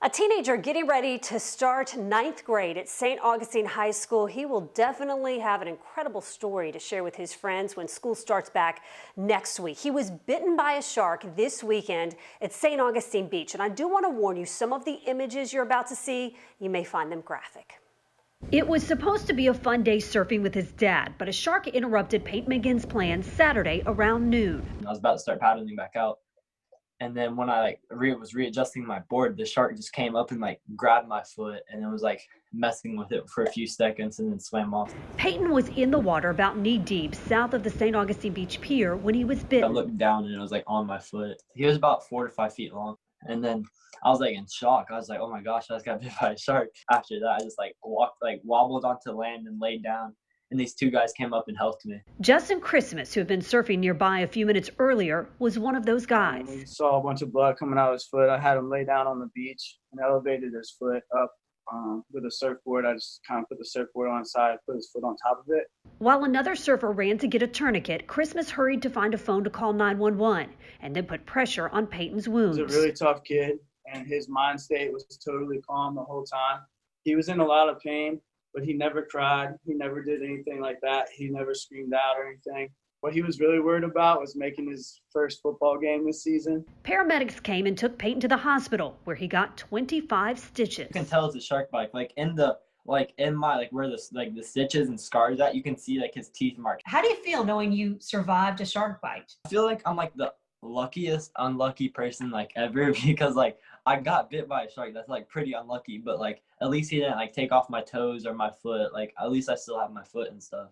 A teenager getting ready to start ninth grade at St. Augustine High School. He will definitely have an incredible story to share with his friends when school starts back next week. He was bitten by a shark this weekend at St. Augustine Beach. And I do want to warn you, some of the images you're about to see, you may find them graphic. It was supposed to be a fun day surfing with his dad, but a shark interrupted Peyton McGinn's plans Saturday around noon. I was about to start paddling back out. And then when I was readjusting my board, the shark just came up and grabbed my foot, and it was messing with it for a few seconds and then swam off. Peyton was in the water about knee deep south of the St. Augustine Beach pier when he was bitten. I looked down and it was on my foot. He was about 4 to 5 feet long. And then I was in shock. I was like, oh my gosh, I just got bit by a shark. After that, I just wobbled onto land and laid down. And these two guys came up and helped me. Justin Christmas, who had been surfing nearby a few minutes earlier, was one of those guys. We saw a bunch of blood coming out of his foot. I had him lay down on the beach and elevated his foot up with a surfboard. I just kind of put the surfboard on the side, put his foot on top of it. While another surfer ran to get a tourniquet, Christmas hurried to find a phone to call 911 and then put pressure on Peyton's wounds. He was a really tough kid, and his mind state was totally calm the whole time. He was in a lot of pain, but he never cried. He never did anything like that. He never screamed out or anything. What he was really worried about was making his first football game this season. Paramedics came and took Peyton to the hospital, where he got 25 stitches. You can tell it's a shark bite. In my where the stitches and scars at, you can see his teeth marks. How do you feel knowing you survived a shark bite? I feel like I'm the luckiest unlucky person ever, because I got bit by a shark. That's pretty unlucky, but at least he didn't take off my toes or my foot. At least I still have my foot and stuff.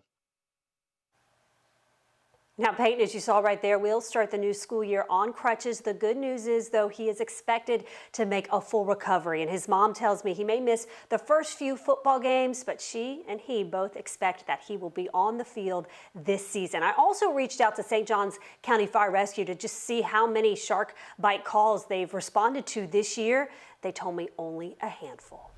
Now, Peyton, as you saw right there, will start the new school year on crutches. The good news is, though, he is expected to make a full recovery. And his mom tells me he may miss the first few football games, but she and he both expect that he will be on the field this season. I also reached out to St. Johns County Fire Rescue to just see how many shark bite calls they've responded to this year. They told me only a handful.